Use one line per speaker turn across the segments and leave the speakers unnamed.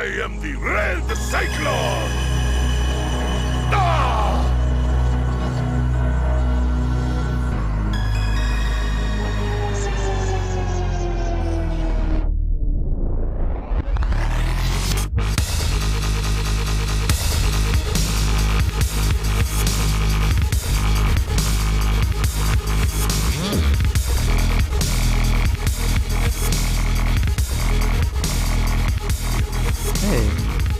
I am the Red Cyclone! Ah!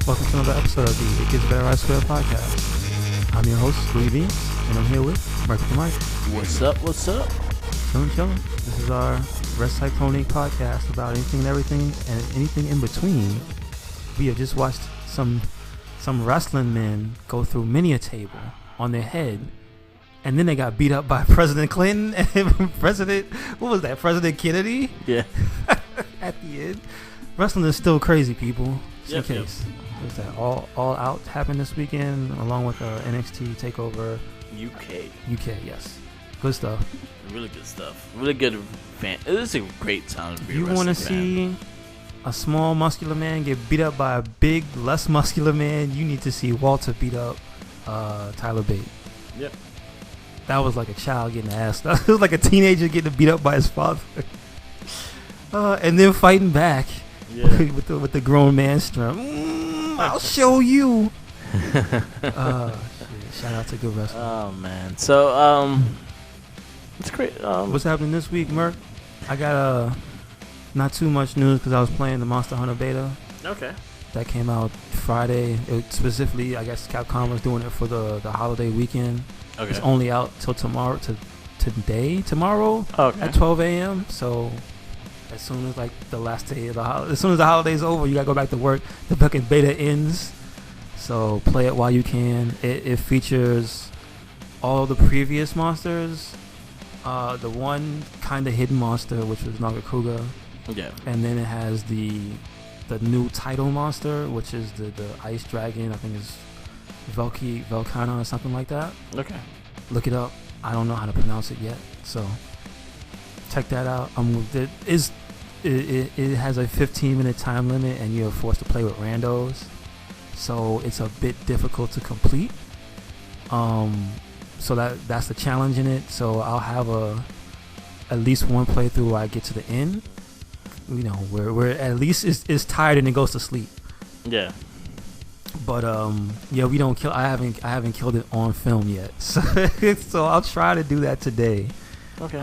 Welcome to another episode of the It Gets Better I Swear podcast. I'm your host, Louis V, and I'm here with Mark the Mike.
What's up? What's up?
Chillin'. This is our RedCycloneInc podcast about anything and everything and anything in between. We have just watched some wrestling men go through many a table on their head, and then they got beat up by President Clinton and President Kennedy?
Yeah.
At the end. Wrestling is still crazy, people. Just in case.
Yep.
Is that all out happened this weekend along with NXT TakeOver UK, yes. Good stuff.
Really good stuff. Really good fan. It is a great time to be a
You want to see a small muscular man get beat up by a big, less muscular man? You need to see Walter beat up Tyler Bate.
Yep.
That was like a child getting asked. It was like a teenager getting beat up by his father. And then fighting back.
Yeah.
with the grown man strength. I'll show you. Shit. Shout out to good wrestling.
Oh man. So it's great.
What's happening this week, Merc? I got not too much news because I was playing the Monster Hunter beta.
Okay.
That came out Friday. Specifically, I guess Capcom was doing it for the holiday weekend.
Okay.
It's only out till tomorrow. Tomorrow at 12 a.m. So. As soon as like the last day of as soon as the holiday's over, you gotta go back to work. The fucking beta ends, so play it while you can. It features all the previous monsters, the one kind of hidden monster which was Nagakuga, and then it has the new title monster which is the ice dragon. I think it's Velkhana or something like that.
Okay.
Look it up. I don't know how to pronounce it yet, so check that out. It has a 15-minute time limit, and you're forced to play with randos, so it's a bit difficult to complete. So that's the challenge in it. So I'll have at least one playthrough where I get to the end. You know, where at least is tired and it goes to sleep.
Yeah.
But yeah, we don't kill. I haven't killed it on film yet, so I'll try to do that today.
Okay.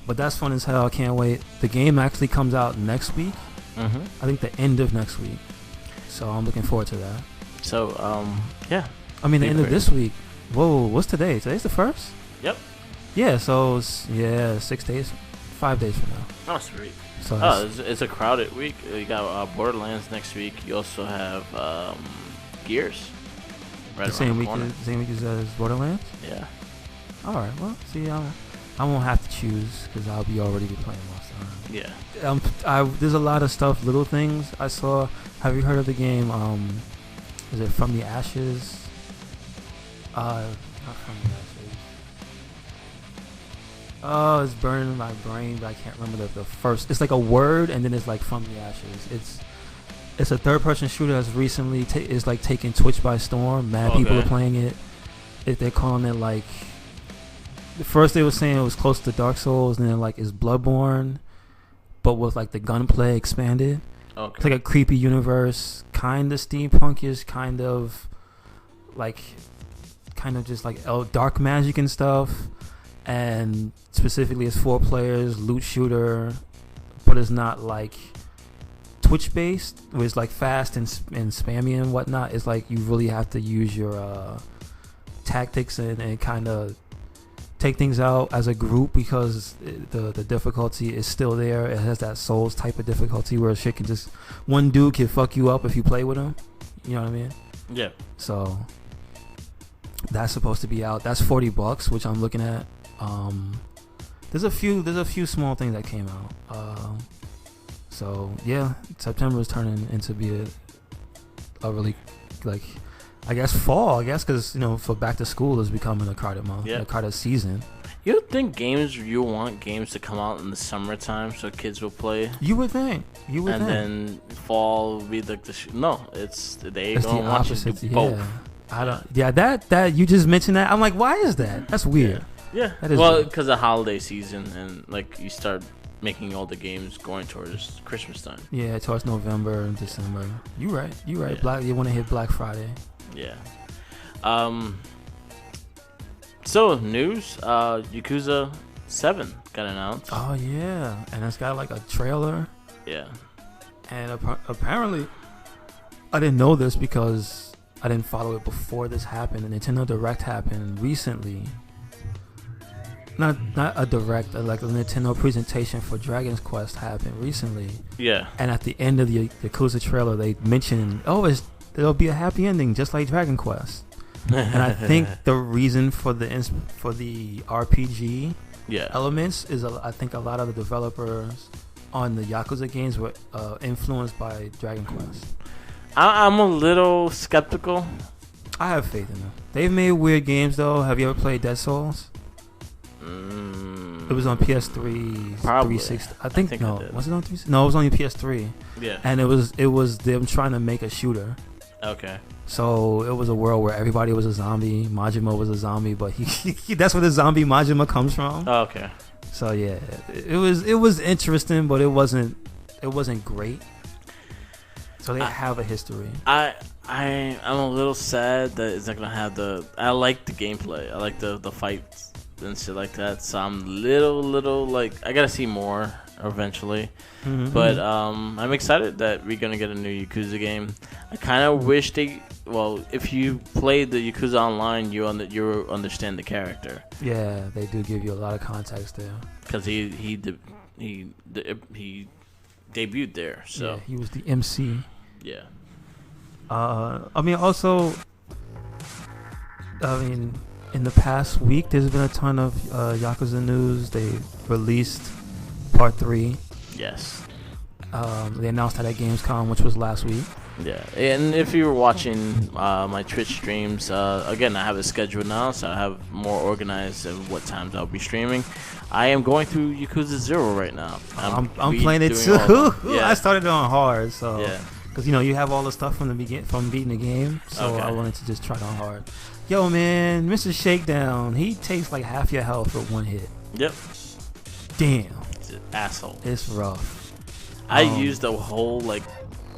But that's fun as hell. I can't wait. The game actually comes out next week.
Mm-hmm.
I think the end of next week. So I'm looking forward to that.
So, yeah.
I mean, the end of this week. Whoa, what's today? Today's the 1st?
Yep.
Yeah, so, 6 days, 5 days from now.
Oh, sweet.
So
it's a crowded week. You got Borderlands next week. You also have Gears. Right,
the same week as Borderlands?
Yeah.
All right, well, see, I won't have to choose because I'll be already playing Monster Hunter.
Yeah.
There's a lot of stuff, little things I saw. Have you heard of the game? Is it From the Ashes? Not From the Ashes. Oh, it's burning my brain, but I can't remember the first. It's like a word, and then it's like From the Ashes. It's a third-person shooter that's recently is like taking Twitch by storm. Mad people are playing it. They're calling it like. First they were saying it was close to Dark Souls, and then like it's Bloodborne, but with like the gunplay expanded.
Okay.
It's like a creepy universe, kind of steampunkish, kind of just like dark magic and stuff. And specifically, it's 4 players, loot shooter, but it's not like Twitch based, where it's like fast and spammy and whatnot. It's like you really have to use your tactics and kind of take things out as a group because the difficulty is still there. It has that Souls type of difficulty where shit can just one dude can fuck you up if you play with him. You know what I mean?
Yeah.
So that's supposed to be out. That's $40, which I'm looking at. There's a few small things that came out. So yeah, September is turning into be a really like I guess fall. I guess because for back to school is becoming a crowded month, a crowded season.
You would think you want games to come out in the summertime so kids will play.
You would think. And
then fall will be like no, it's
the opposite. Both. I don't. Yeah, that you just mentioned that. I'm like, why is that? That's weird.
Yeah. That is weird. Because of holiday season and like you start making all the games going towards Christmas time.
Yeah, towards November and December. You right.
Yeah.
You want to hit Black Friday.
Yeah. So news. Yakuza 7 got announced.
Oh yeah, and it's got like a trailer.
Yeah.
And apparently, I didn't know this because I didn't follow it before this happened. The Nintendo Direct happened recently. Not a direct, like a Nintendo presentation for Dragon's Quest happened recently.
Yeah. And
at the end of the Yakuza trailer, they mentioned, it'll be a happy ending, just like Dragon Quest. And I think the reason for the RPG elements is I think a lot of the developers on the Yakuza games were influenced by Dragon Quest.
I'm a little skeptical.
I have faith in them. They've made weird games though. Have you ever played Dead Souls? It was on PS3,
probably.
360. I think no. Was it on 360? No, it was on your PS3.
Yeah.
And it was them trying to make a shooter.
Okay.
So it was a world where everybody was a zombie. Majima was a zombie, but he that's where the zombie Majima comes from.
Oh, okay.
So yeah, it was interesting, but it wasn't great. So they have a history.
I'm a little sad that it's not gonna have I like the gameplay. I like the fights and shit like that. So I'm little like I gotta see more eventually. Mm-hmm. But I'm excited that we're gonna get a new Yakuza game. I kind of wish if you played the Yakuza Online, you understand the character.
Yeah, they do give you a lot of context there.
Because he debuted there, so
yeah, he was the MC.
Yeah.
In the past week, there's been a ton of Yakuza news. They released Part 3.
Yes.
They announced that at Gamescom, which was last week.
Yeah, and if you were watching my Twitch streams, again, I have a schedule now, so I have more organized of what times I'll be streaming. I am going through Yakuza Zero right now.
I'm playing it too. Yeah. I started on hard, so
yeah.
Because you have all the stuff from beating the game, so okay. I wanted to just try it on hard. Yo, man, Mr. Shakedown, he takes like half your health with one hit.
Yep.
Damn.
He's an asshole.
It's rough.
I used the whole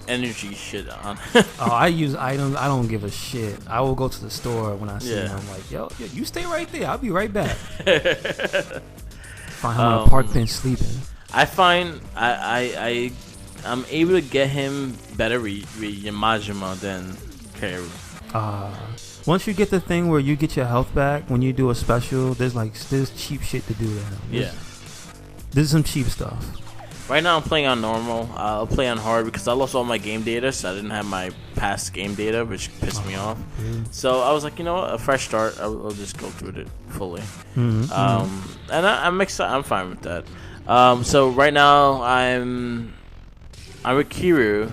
energy shit on.
I use items. I don't give a shit. I will go to the store when I see him. I'm like, yo, you stay right there. I'll be right back. Find him on a park bench sleeping.
I find I'm able to get him better with Majima than Kaoru.
Once you get the thing where you get your health back when you do a special, there's cheap shit to do there. There's some cheap stuff.
Right now I'm playing on normal. I'll play on hard because I lost all my game data, so I didn't have my past game data, which pissed me off. So I was like, you know what, a fresh start. I'll just go through it fully. And I'm excited. I'm fine with that. So right now I'm with Kiryu,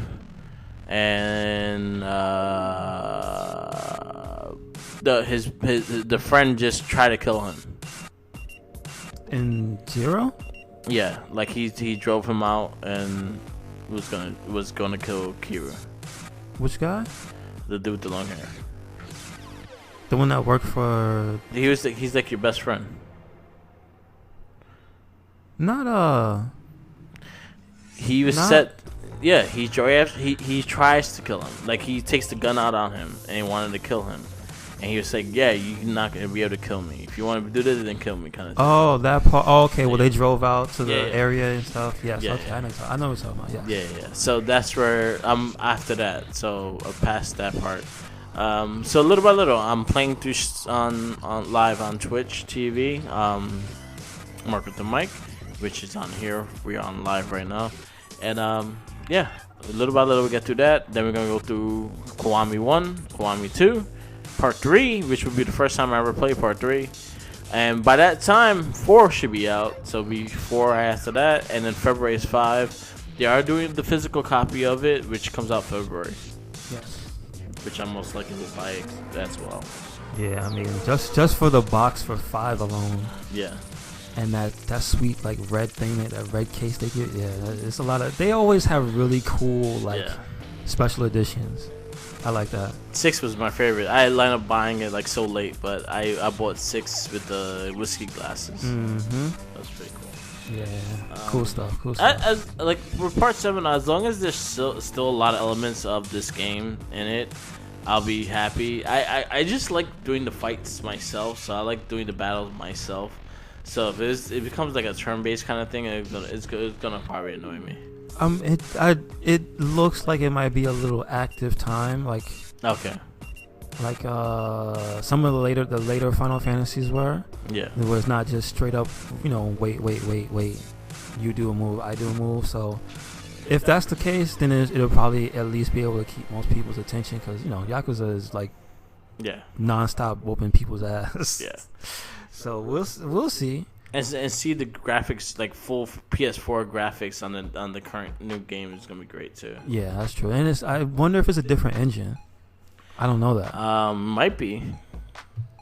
and the friend just tried to kill him.
In Zero?
Yeah, like he drove him out and was gonna kill Kiryu.
Which guy?
The dude with the long hair.
The one that worked for.
He's like your best friend. He was set. Yeah, he tries to kill him. Like he takes the gun out on him and he wanted to kill him. And he was like, yeah, you're not going to be able to kill me. If you want to do this, then kill me, kind of thing.
Oh, that part. Oh, okay. Well, they drove out to the area and stuff. Yes, okay. I know what you're talking about.
Yeah. So that's where I'm after that. So past that part. So little by little, I'm playing through on live on Twitch TV. Mark with the mic, which is on here. We're on live right now. And little by little, we get through that. Then we're going to go through Kiwami 1, Kiwami 2. Part 3, which would be the first time I ever played Part 3. And by that time, 4 should be out. So it'll be 4 after that. And then February is 5. They are doing the physical copy of it, which comes out February.
Yes.
Which I'm most likely will buy as well.
Yeah, I mean, just for the box for 5 alone.
Yeah.
and that sweet like red thing, that red case they get. Yeah, it's a lot of. They always have really cool like special editions. I like that. 6
was my favorite. I lined up buying it like so late, but I bought 6 with the whiskey glasses.
Mm-hmm.
That was pretty cool.
Yeah, cool stuff.
As like for part 7, as long as there's still a lot of elements of this game in it, I'll be happy. I just like doing the fights myself, so I like doing the battles myself. So if it becomes like a turn-based kind of thing, it's gonna probably annoy me.
It looks like it might be a little active time, like
okay,
like some of the later Final Fantasies were.
Yeah,
it was not just straight up, wait, you do a move, I do a move. So if that's the case, then it'll probably at least be able to keep most people's attention, because Yakuza is like non-stop whooping people's ass.
Yeah.
So we'll see.
And see the graphics, like full PS4 graphics on the current new game is gonna be great too.
Yeah, that's true. And I wonder if it's a different engine. I don't know that.
Might be.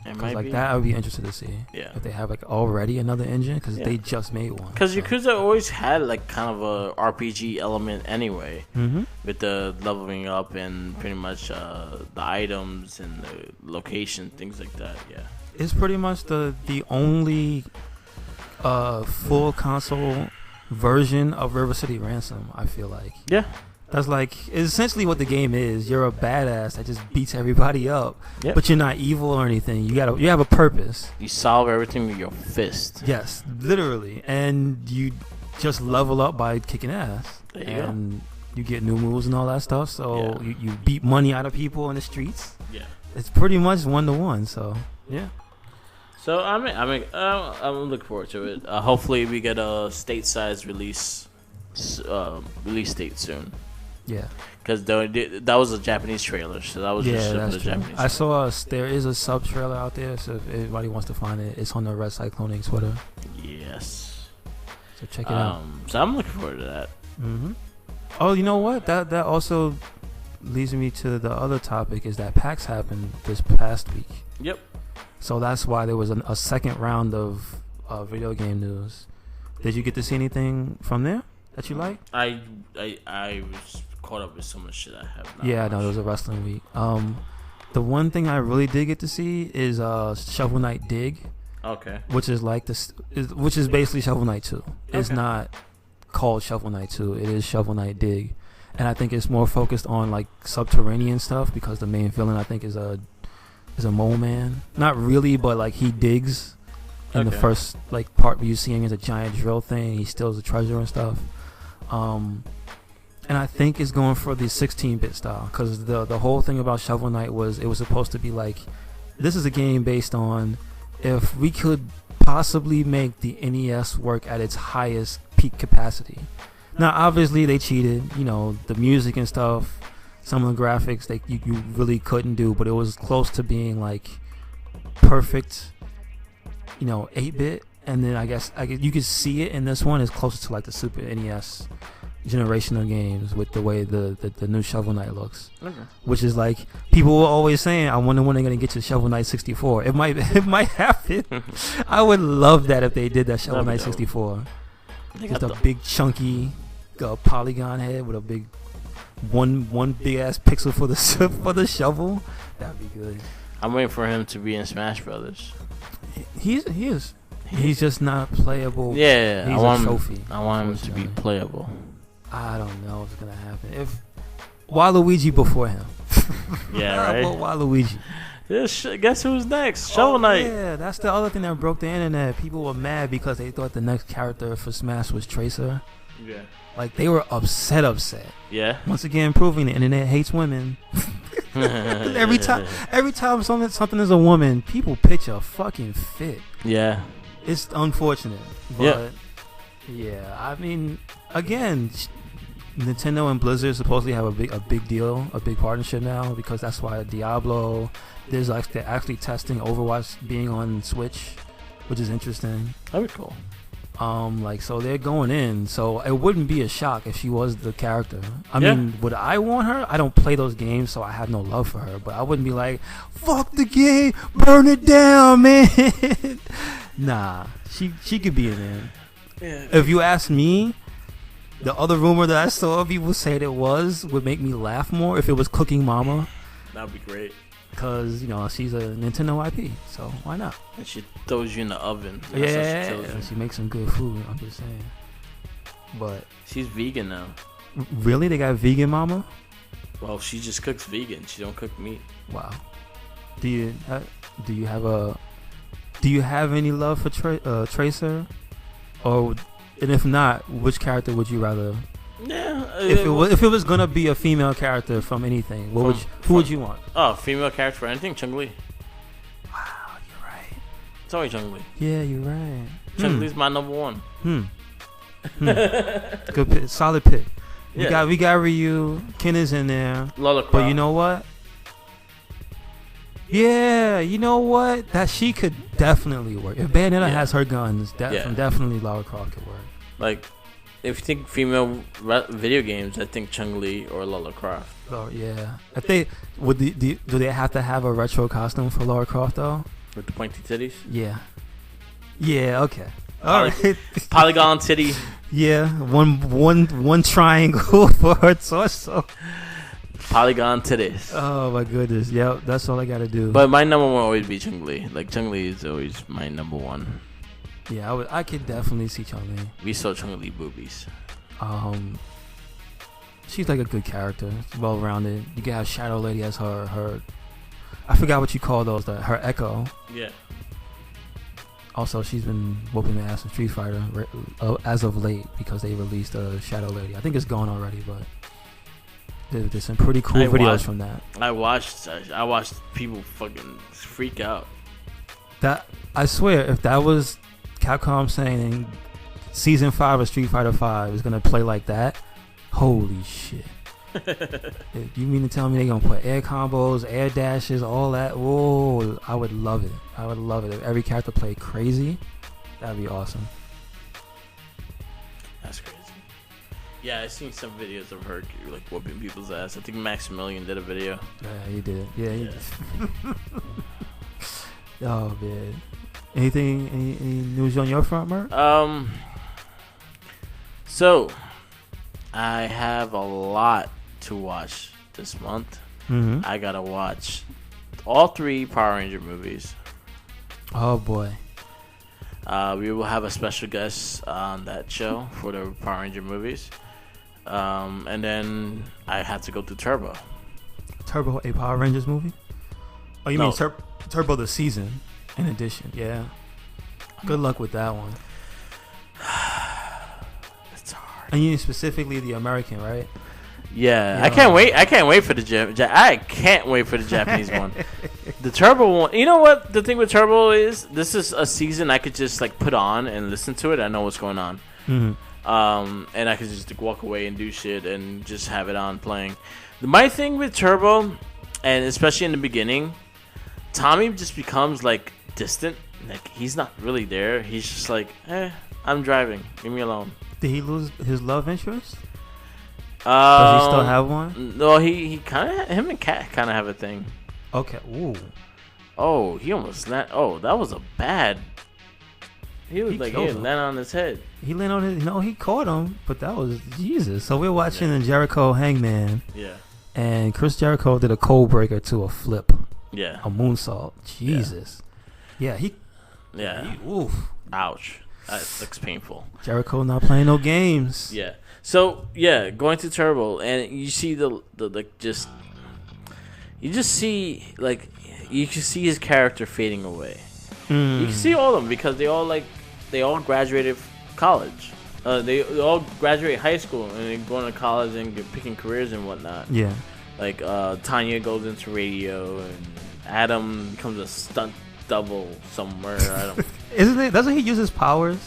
It might
like
be.
that, I would be interested to see.
Yeah.
If they have like already another engine, because they just made one.
Because Yakuza always had like kind of a RPG element anyway, with the leveling up and pretty much the items and the location, things like that. Yeah.
It's pretty much the only full console version of River City Ransom, I feel like.
Yeah.
That's like essentially what the game is. You're a badass that just beats everybody up, but you're not evil or anything. You have a purpose.
You solve everything with your fist.
Yes, literally, and you just level up by kicking ass.
There you go.
You get new moves and all that stuff. So you beat money out of people in the streets.
Yeah.
It's pretty much 1-to-1. So yeah.
So I'm looking forward to it. Hopefully we get a stateside release date soon.
Yeah,
because that was a Japanese trailer, so that was just
that's
the
true.
Japanese.
I saw there is a sub trailer out there, so if anybody wants to find it, it's on the RedCycloneInc Twitter.
Yes.
So check it out.
So I'm looking forward to that.
Oh, you know what? That also leads me to the other topic, is that PAX happened this past week.
Yep.
So that's why there was a second round of video game news. Did you get to see anything from there that you like?
I was caught up with so much shit I have not
watched. No, it was a wrestling week. The one thing I really did get to see is Shovel Knight Dig.
Okay.
Which is like which is basically Shovel Knight 2. It's not called Shovel Knight 2. It is Shovel Knight Dig, and I think it's more focused on like subterranean stuff, because the main villain I think is a mole man. Not really, but like he digs. In the first like part where you see him as a giant drill thing, he steals the treasure and stuff. And I think it's going for the 16-bit style, because the whole thing about Shovel Knight was it was supposed to be like, this is a game based on if we could possibly make the NES work at its highest peak capacity. Now, obviously, they cheated. The music and stuff, some of the graphics you really couldn't do, but it was close to being like perfect, 8-bit. And then I guess you could see it in this one is closer to like the Super NES generation of games with the way the new Shovel Knight looks. Which is like, people were always saying, I wonder when they're gonna get to Shovel Knight 64. It might happen. I would love that if they did that Shovel Knight 64. Just a big chunky polygon head with a big one big ass pixel for the shovel. That'd be good.
I'm waiting for him to be in Smash Brothers.
He is. He's just not playable.
Yeah,
he's a trophy.
I want him to be playable.
I don't know what's gonna happen. If Waluigi before him.
Yeah, right.
Waluigi.
Guess who's next? Shovel Knight.
Yeah, that's the other thing that broke the internet. People were mad because they thought the next character for Smash was Tracer.
Yeah.
Like, they were upset.
Yeah.
Once again, proving the internet hates women. every time something is a woman, people pitch a fucking fit.
Yeah.
It's unfortunate. But yeah, I mean, again, Nintendo and Blizzard supposedly have a big deal, a big partnership now, because that's why Diablo, they're actually testing Overwatch being on Switch, which is interesting.
That'd be cool.
So they're going in, so it wouldn't be a shock if she was the character. I mean, would I want her? I don't play those games, so I have no love for her, but I wouldn't be like, fuck the game, burn it down, man. Nah, she could be in there.
Yeah.
If you ask me, the other rumor that I saw people said it would make me laugh more if it was Cooking Mama.
That'd be great.
Because, she's a Nintendo IP, so why not?
And she throws you in the oven.
Yeah, she makes some good food, I'm just saying. But
she's vegan now.
Really? They got Vegan Mama?
Well, she just cooks vegan. She don't cook meat.
Wow. Do you have any love for Tracer? And if not, which character would you rather?
Yeah.
If it was gonna be a female character from anything, who would you want?
Oh, female character for anything, Chun-Li.
Wow, you're right.
It's always Chun-Li.
Yeah, you're right.
Chun-Li's my number one.
Good pick. Solid pick.
Yeah.
We got Ryu. Ken is in there.
Lola Croft.
But you know what? Yeah, you know what? That she could definitely work. If Bayonetta has her guns, definitely Lara Croft could work.
Like, if you think female video games, I think Chun-Li or Lara Croft.
Oh yeah. If they do they have to have a retro costume for Lara Croft though?
With the pointy titties?
Yeah. Yeah. Okay. All right.
Polygon titty.
Yeah. One triangle for her torso.
Polygon titties.
Oh my goodness. Yep. That's all I gotta do.
But my number one will always be Chun-Li. Like, Chun-Li is always my number one.
Yeah, I could definitely see Chun-Li.
We saw Chun-Li boobies.
She's like a good character, well-rounded. You can have Shadow Lady as her. I forgot what you call those. Her Echo.
Yeah.
Also, she's been whooping the ass in Street Fighter as of late because they released Shadow Lady. I think it's gone already, but there's some pretty cool videos from that. I watched
people fucking freak out.
That I swear, if that was Capcom saying Season 5 of Street Fighter 5 is gonna play like that, holy shit. You mean to tell me they're gonna put air combos, air dashes, all that? Whoa, I would love it. If every character played crazy, that'd be awesome.
That's crazy. Yeah, I've seen some videos of her like whooping people's ass. I think Maximilian did a video.
Yeah, he did. Yeah, he did. Oh man. Any news on your front, Mark?
So I have a lot to watch this month.
Mm-hmm.
I gotta watch all 3 Power Ranger movies.
Oh boy.
We will have a special guest on that show for the Power Ranger movies. And then I have to go to Turbo.
Turbo, a Power Rangers movie? Oh, you
No.
mean Turbo the season in addition? Yeah. Good luck with that one.
It's hard.
And you mean specifically the American, right?
Yeah, I can't wait. I can't wait for the Japanese one. The Turbo one. You know what the thing with Turbo is? This is a season I could just like put on and listen to it. I know what's going on.
Mm-hmm.
And I could just like, walk away and do shit and just have it on playing. My thing with Turbo, and especially in the beginning, Tommy just becomes like distant. Like he's not really there. He's just like, I'm driving. Leave me alone.
Did he lose his love interest? Does he still have one?
No, he kind of, him and Kat kind of have a thing.
Okay. Ooh.
Oh, he almost landed. Oh, that was a bad. He was like,
landed
on his head.
He landed on his. No, he caught him, but that was Jesus. So we're watching the Jericho Hangman.
Yeah.
And Chris Jericho did a cold breaker to a flip.
Yeah.
A moonsault. Jesus. Yeah. Oof.
Ouch. That looks painful.
Jericho not playing no games.
Yeah. So going to Turbo, and you see you just see like you can see his character fading away. You can see all of them because they all graduated college. They all graduate high school and they're going to college and picking careers and whatnot.
Yeah.
Like Tanya goes into radio and Adam becomes a stunt double somewhere. I don't.
Doesn't he use his powers?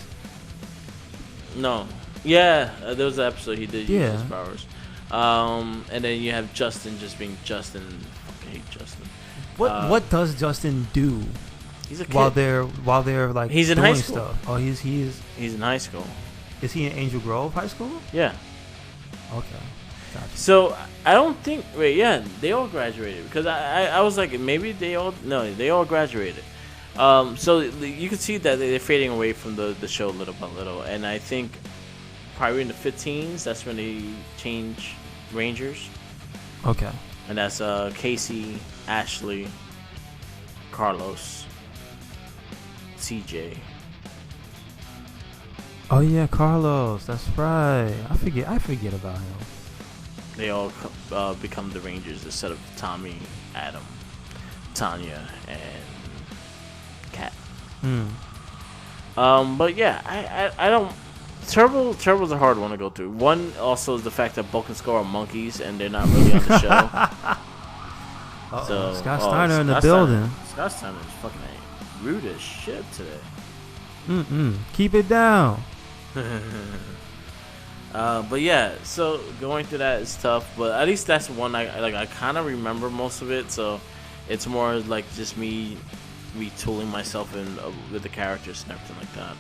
No. Yeah, there was an episode he did use his powers. And then you have Justin just being Justin. I fucking hate Justin.
What does Justin do?
He's a kid.
While they're like
he's in
doing
high school.
Stuff. Oh, he's
in high school.
Is he in Angel Grove High School?
Yeah.
Okay. Gotcha.
So I don't think. Wait, yeah, they all graduated because I was like maybe they all graduated. So you can see that they're fading away from the show little by little, and I think probably in the 15s, that's when they change Rangers.
Okay.
And that's Casey, Ashley, Carlos, CJ.
Oh yeah, Carlos. That's right. I forget about him.
They all become the Rangers instead of Tommy, Adam, Tanya, and Kat. But yeah, I don't. Turbo's a hard one to go through. One also is the fact that Bulk and Skull are monkeys and they're not really on the show. So
Scott Steiner in the building.
Scott Steiner is fucking rude as shit today.
Keep it down.
But yeah, so going through that is tough. But at least that's one I kind of remember most of it. So it's more like just me retooling myself in with the characters and everything like that.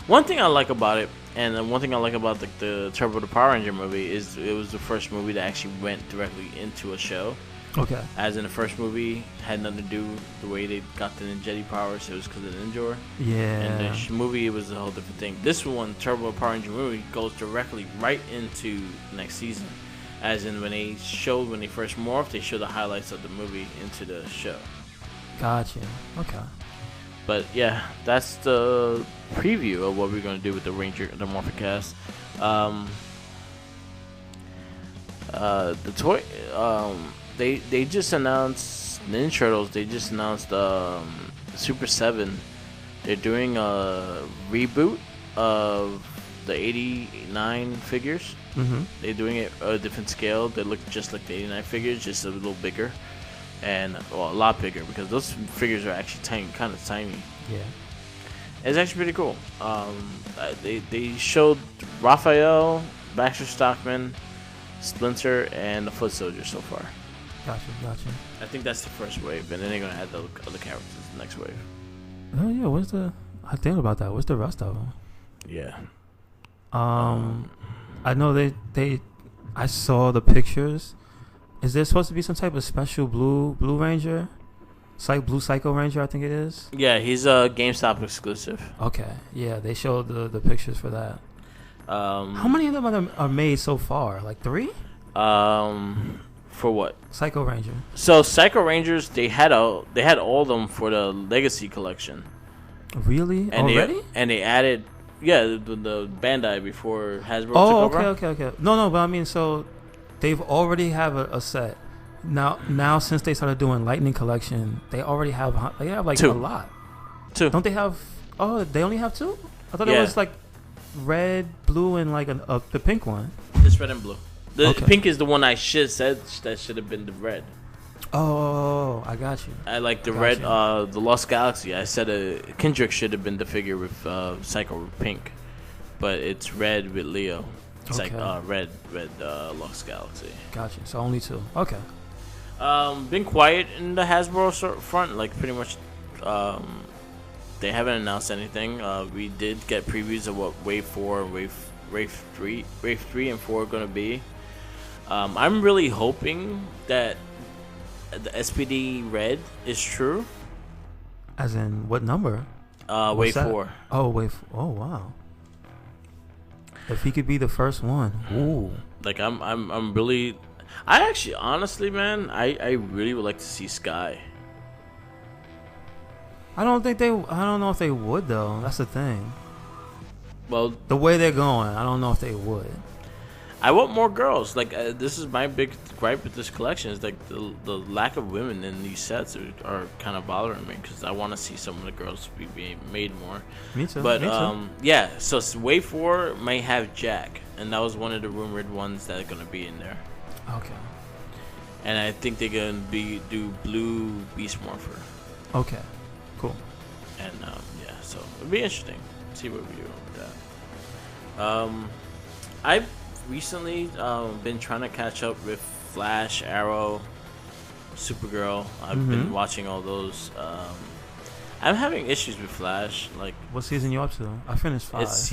One thing I like about it, and one thing I like about the Turbo the Power Ranger movie, is it was the first movie that actually went directly into a show.
Okay.
As in the first movie, had nothing to do with the way they got the Ninjetti powers. It was because of the Ninjor.
Yeah.
And the movie, it was a whole different thing. This one, Turbo Power Ranger movie, goes directly right into next season. As in when they first morphed, they show the highlights of the movie into the show.
Gotcha. Okay.
But yeah, that's the preview of what we're going to do with the Morphin cast. The toy, they just announced Ninja Turtles. They just announced Super 7. They're doing a reboot of the 89 figures. They're doing it at a different scale. They look just like the 89 figures, just a little bigger. And a lot bigger, because those figures are actually kind of tiny.
Yeah,
it's actually pretty cool. They showed Raphael, Baxter Stockman, Splinter, and the Foot Soldier so far.
Gotcha.
I think that's the first wave, and then they're gonna add the other characters the next wave.
Oh yeah, I think about that. What's the rest of them?
Yeah.
I know I saw the pictures. Is there supposed to be some type of special blue Ranger? Blue Psycho Ranger, I think it is.
Yeah, he's a GameStop exclusive.
Okay, yeah, they showed the pictures for that. How many of them are made so far? Like 3?
For what?
Psycho Ranger.
So Psycho Rangers, they had all of them for the Legacy collection.
Really?
And
already?
They added, the Bandai before Hasbro took over.
Okay. No, but I mean, so they've already have a set. Now since they started doing Lightning Collection, they already have like
2.
a lot.
2.
Don't they have? Oh, they only have 2. I thought it was like red, blue, and like the pink one.
It's red and blue. The pink is the one I said that should have been the red.
Oh, I got you.
I like the red, the Lost Galaxy. I said Kendrick should have been the figure with Psycho Pink, but it's red with Leo. It's like red Lost Galaxy.
Gotcha. So only 2. Okay.
Been quiet in the Hasbro front. Like pretty much, they haven't announced anything. We did get previews of what Wave 4, Wave 3, and 4 are gonna be. I'm really hoping that the SPD Red is true.
As in what number?
Wave 4.
Oh, Wave. Oh, wow. If he could be the first one, ooh.
Like I'm really. I actually, honestly, man, I really would like to see Sky.
I don't know if they would though. That's the thing.
Well,
the way they're going, I don't know if they would.
I want more girls. Like this is my big gripe with this collection is like the lack of women in these sets are kind of bothering me because I want to see some of the girls be being made more.
Me too.
But yeah. So Wave 4 may have Jack, and that was one of the rumored ones that are gonna be in there.
Okay.
And I think they're gonna do Blue Beast Morpher.
Okay. Cool.
And yeah, so it'll be interesting. See what we do with that. I've recently been trying to catch up with Flash, Arrow, Supergirl. I've been watching all those. I'm having issues with Flash. Like,
what season you up to? I finished 5.
It's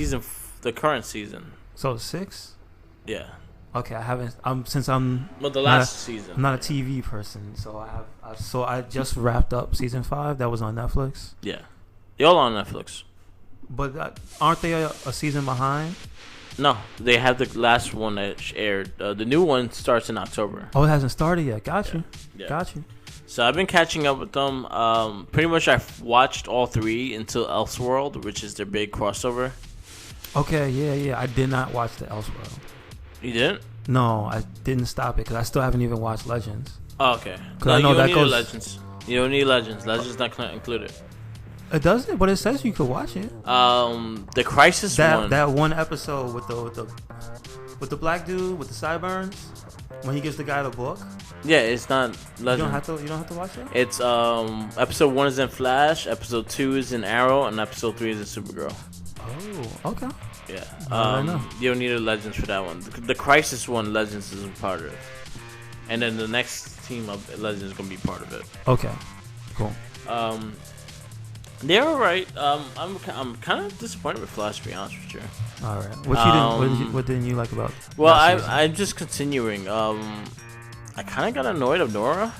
the current season.
So 6?
Yeah.
Okay, I haven't. Since I'm.
Well, the last season.
I'm not a TV person, so I just wrapped up season 5. That was on Netflix.
Yeah, they all on Netflix.
But aren't they a season behind?
No, they have the last one that aired. The new one starts in October.
Oh, it hasn't started yet. Got you.
Yeah.
Got you.
So I've been catching up with them. Pretty much I've watched all 3 until Elseworld, which is their big crossover.
Okay, yeah. I did not watch the Elseworld.
You didn't?
No, I didn't stop it because I still haven't even watched Legends.
Oh, okay.
No, I know
you don't
that
need
goes.
Legends. You don't need Legends. Legends not included.
It doesn't, but it says you could watch it.
The Crisis one.
That one episode with the black dude with the sideburns when he gives the guy the book.
Yeah, it's not Legend.
You don't have to watch it.
It's episode 1 is in Flash, episode 2 is in Arrow, and episode 3 is in Supergirl.
Oh, okay.
Yeah. You don't need a Legends for that one. The Crisis one, Legends is a part of it, and then the next team of Legends is gonna be part of it.
Okay. Cool.
They're alright. I'm kind of disappointed with Flash, to be honest with you.
All right. What didn't you like about?
Well, I'm just continuing. I kind of got annoyed of Nora.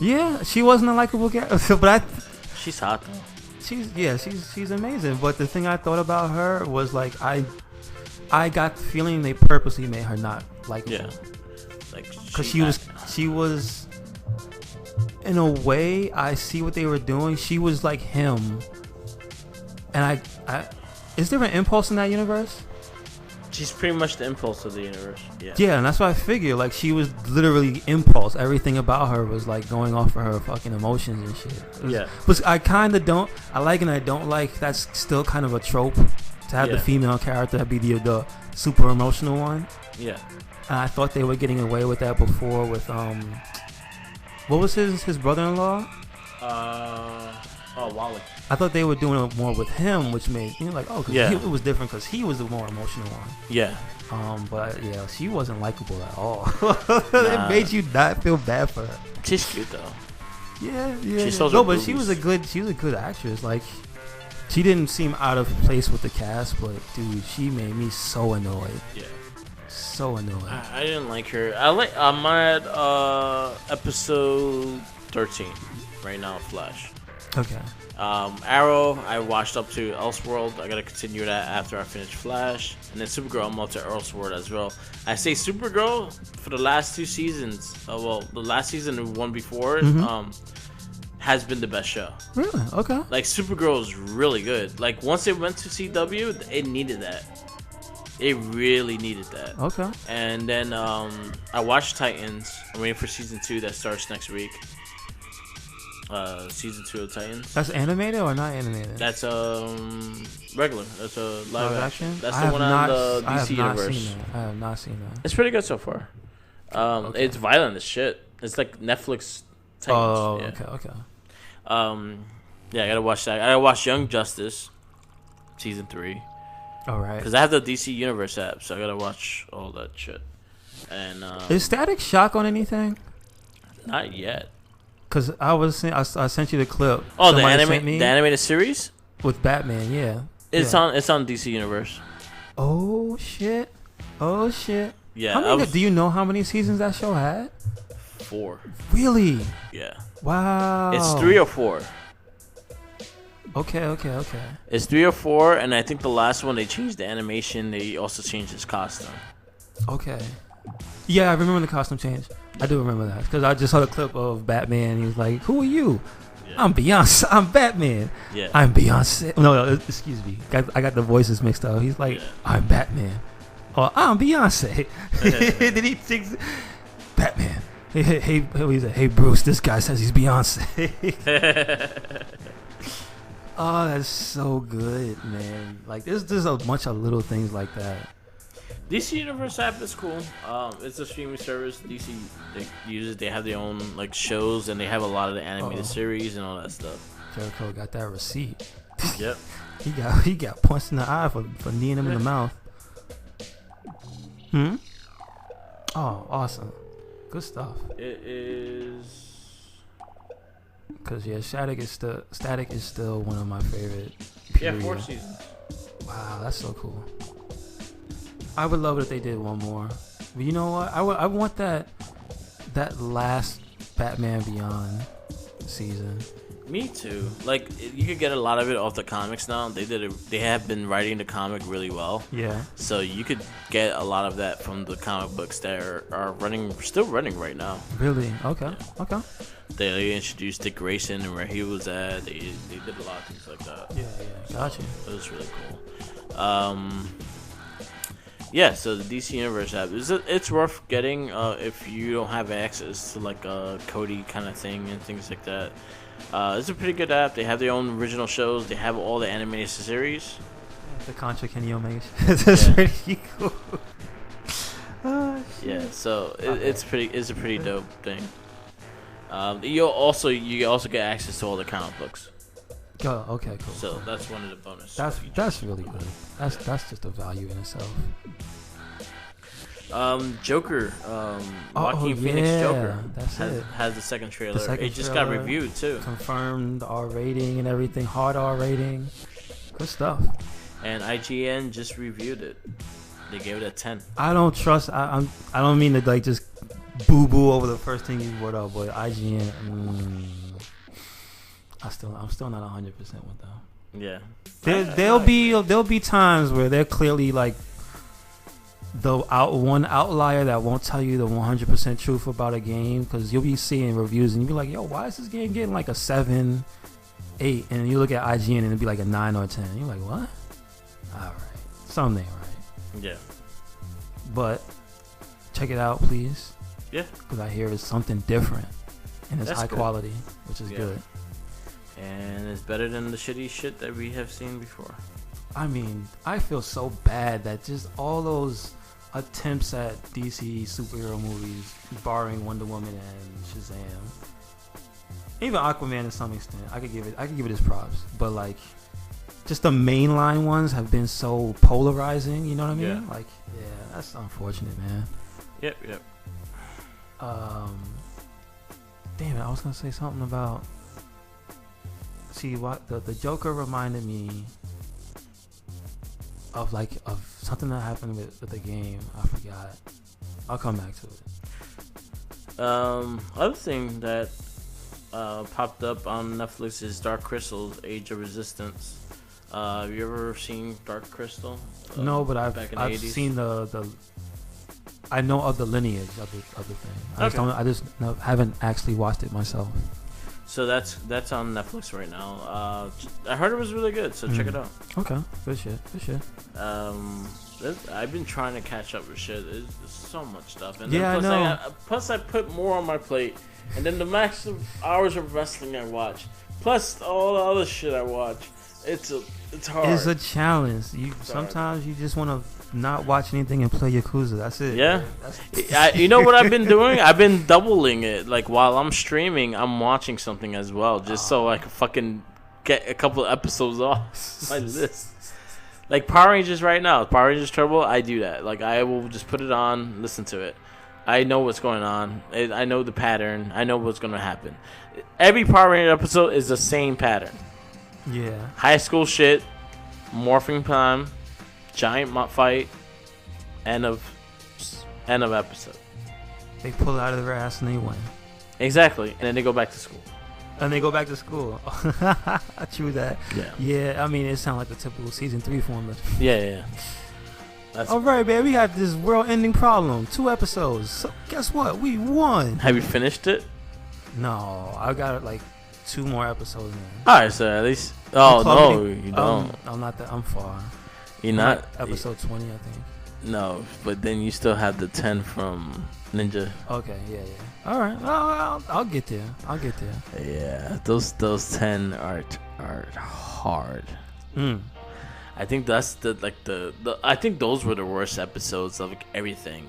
Yeah, she wasn't a likable character, but
she's hot though.
She's amazing. But the thing I thought about her was like I got the feeling they purposely made her not likable. Yeah,
like
because she was. In a way, I see what they were doing. She was like him, and I is there an Impulse in that universe?
She's pretty much the Impulse of the universe. Yeah.
Yeah, and that's what I figured. Like she was literally Impulse. Everything about her was like going off of her fucking emotions and shit. But I kind of don't. I like and I don't like. That's still kind of a trope to have the female character be the super emotional one.
Yeah.
And I thought they were getting away with that before with what was his brother-in-law?
Wally.
I thought they were doing it more with him, which made like, it was different because he was the more emotional one.
Yeah.
But yeah, she wasn't likable at all. It made you not feel bad for her.
She's cute though.
Yeah. But she was a good actress. Like, she didn't seem out of place with the cast, but dude, she made me so annoyed. Yeah. So annoying.
I didn't like her. I'm at episode 13 right now. Flash.
Okay.
Arrow. I watched up to Elseworld. I gotta continue that after I finish Flash, and then Supergirl. I'm up to Elseworld as well. I say Supergirl for the last 2 seasons. The last season and one before has been the best show.
Really? Okay.
Like Supergirl is really good. Like once it went to CW, it needed that. It really needed that.
Okay.
And then I watched Titans. I'm waiting for season 2 that starts next week. Season 2 of Titans.
That's animated or not animated?
That's regular. That's a live action. That's
the
one on the DC universe.
I have not seen that.
It's pretty good so far. It's violent as shit. It's like Netflix Titans.
Oh,
yeah.
Okay.
Yeah, I gotta watch that. I gotta watch Young Justice, season 3.
All right.
Because I have the DC Universe app, so I gotta watch all that shit. And
is Static Shock on anything?
Not yet.
Because I sent you the clip.
Oh, the animated series
with Batman. Yeah.
It's on DC Universe.
Oh shit.
Yeah.
Do you know how many seasons that show had?
4.
Really?
Yeah.
Wow.
It's 3 or 4.
Okay.
It's 3 or 4, and I think the last one they changed the animation. They also changed his costume.
Okay. Yeah, I remember the costume change. I do remember that because I just saw the clip of Batman. He was like, "Who are you?" Yeah. I'm Beyonce. I'm Batman. Yeah. I'm Beyonce. No, excuse me. I got the voices mixed up. He's like, I'm Batman. Oh, I'm Beyonce. Then he thinks Batman. Hey, Bruce. This guy says he's Beyonce. Oh, that's so good, man. Like, there's a bunch of little things like that.
DC Universe app is cool. It's a streaming service. DC they use it. They have their own like shows, and they have a lot of the animated series and all that stuff.
Jericho got that receipt.
Yep.
he got punched in the eye for kneeing him in the mouth. Oh, awesome. Good stuff.
It is.
Cause Static is still one of my favorite.
Yeah, 4 seasons.
Wow, that's so cool. I would love it if they did one more. But you know what? I want that last Batman Beyond season.
Me too. Like, you could get a lot of it off the comics now. They have been writing the comic really well.
Yeah.
So you could get a lot of that from the comic books that are still running right now.
Really? Okay.
Yeah.
Okay.
They introduced Dick Grayson and where he was at. They did a lot of things like that.
Yeah. Gotcha.
It was really cool. Yeah, so the DC Universe app it's worth getting if you don't have access to like a Cody kind of thing and things like that. It's a pretty good app. They have their own original shows. They have all the animated series.
The Contra Kenny Omega. That's pretty cool.
Yeah, so it's a pretty dope thing. You also get access to all the comic books.
Oh, okay, cool.
So that's one of the bonuses.
That's really good. That's just a value in itself.
Joker, Joaquin Phoenix Joker has the second trailer. It just got reviewed too.
Confirmed R rating and everything, hard R rating. Good stuff.
And IGN just reviewed it. They gave it a 10.
I don't trust. I don't mean to like just boo boo over the first thing you brought up, but IGN. I'm still not 100% with them.
Yeah.
There'll be times where they're clearly like one outlier that won't tell you the 100% truth about a game, because you'll be seeing reviews and you'll be like, yo, why is this game getting like a 7, 8, and you look at IGN and it'll be like a 9 or 10. You're like, what? All right, something ain't right.
Yeah.
But check it out, please.
Yeah.
Because I hear it's something different and it's high quality, which is good.
And it's better than the shitty shit that we have seen before.
I mean, I feel so bad that just all those attempts at DC superhero movies, barring Wonder Woman and Shazam, even Aquaman to some extent, I could give it his props. But like, just the mainline ones have been so polarizing. You know what I mean?
Yeah.
Like, yeah, that's unfortunate, man.
Yep.
Damn it, I was gonna say something about. See, what the Joker reminded me of something that happened with the game. I forgot. I'll come back to it.
Other thing that popped up on Netflix is Dark Crystal's Age of Resistance. Have you ever seen Dark Crystal?
No, but I've seen the I know of the lineage of the thing. I just haven't actually watched it myself.
So that's on Netflix right now. I heard it was really good, so check it out.
Okay, good shit.
I've been trying to catch up with shit. There's so much stuff, and
yeah,
plus,
I know.
Plus I put more on my plate, and then the max of hours of wrestling I watch, plus all the other shit I watch. It's hard.
It's a challenge. Sometimes you just want to not watch anything and play Yakuza. That's it.
Yeah. You know what I've been doing? I've been doubling it. Like, while I'm streaming, I'm watching something as well, just so I can fucking get a couple of episodes off my list. Like Power Rangers right now, Power Rangers Turbo, I do that. Like, I will just put it on, listen to it. I know what's going on. I know the pattern. I know what's going to happen. Every Power Ranger episode is the same pattern.
Yeah.
High school shit, morphing time, giant fight, end of episode.
They pull out of their ass and they win.
Exactly, and then they go back to school.
True that. Yeah. I mean, it sounds like the typical season 3 formula.
Yeah.
All right, man. We got this world-ending problem. 2 episodes. So guess what? We won.
Have you finished it?
No, I got like 2 more episodes, man.
All right, so at least. Oh no, you don't.
I'm not that. I'm far.
You're not
episode 20, I think.
No, but then you still have the 10 from Ninja.
Okay, yeah. All right, I'll get there.
Yeah, those 10 are hard. I think that's I think those were the worst episodes of everything.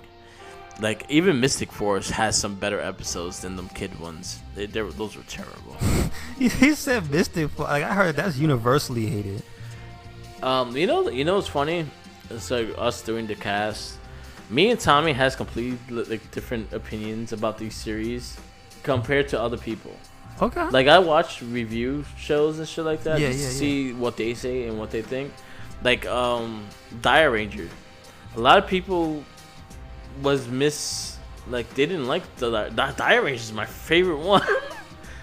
Like, even Mystic Force has some better episodes than them kid ones. Those were terrible.
He said Mystic Force. Like, I heard that's universally hated.
You know what's funny? It's like us doing the cast. Me and Tommy has completely different opinions about these series compared to other people.
Okay.
Like, I watch review shows and shit like that
to
see what they say and what they think. Like Dire Ranger. A lot of people was like they didn't like the Dire Range is my favorite one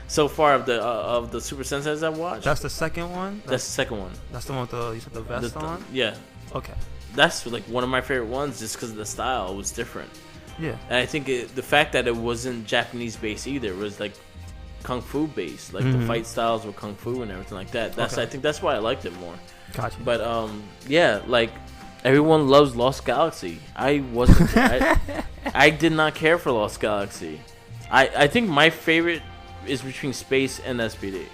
so far of the Super Sentais I've watched.
That's the second one.
That's the second one.
That's the one with you said the vest on.
Yeah.
Okay.
That's like one of my favorite ones, just because the style was different.
Yeah.
And I think the fact that it wasn't Japanese based either, it was like kung fu based, like the fight styles were kung fu and everything like that. I think that's why I liked it more.
Gotcha.
But yeah, like everyone loves Lost Galaxy. I wasn't. I did not care for Lost Galaxy. I think my favorite is between Space and SPD.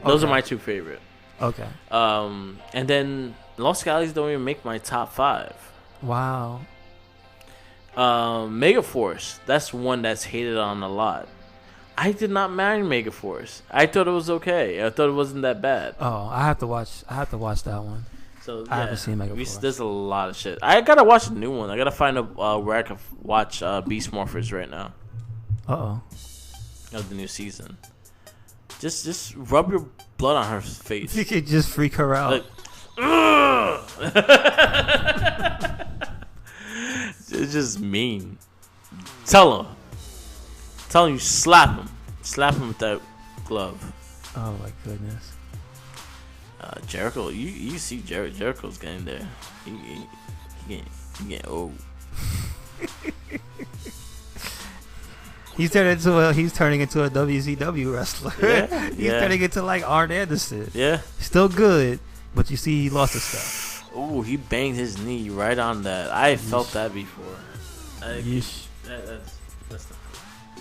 Those are my two favorite.
Okay.
And then Lost Galaxy don't even make my top 5.
Wow.
Megaforce, that's one that's hated on a lot. I did not mind Megaforce. I thought it was okay. I thought it wasn't that bad.
Oh, I have to watch that one.
So
I haven't seen Megaforce.
There's a lot of shit. I gotta watch the new one. I gotta find where I can watch Beast Morphers right now. Of the new season. Just rub your blood on her face.
You could just freak her out.
Like, it's just mean. Tell him you slap him with that glove.
Oh my goodness.
Jericho, you see Jericho's getting there. He getting old.
He's turning into a WCW wrestler.
Yeah,
He's turning into like Arn Anderson.
Yeah.
Still good, but you see he lost his stuff.
Oh, he banged his knee right on that. I felt that before. That's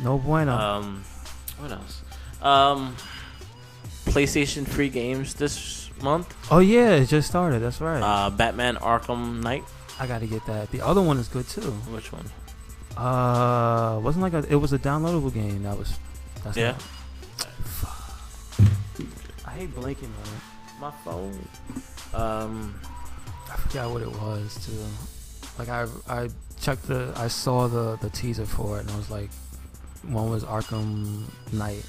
no bueno.
What else? PlayStation free games this month.
Oh yeah, it just started. That's right.
Batman Arkham Knight.
I gotta get that. The other one is good too.
Which one?
Wasn't like it was a downloadable game. That's
yeah.
I hate blanking on it.
My phone.
I forgot what it was too. Like I checked I saw the teaser for it and I was like, one was Arkham Knight.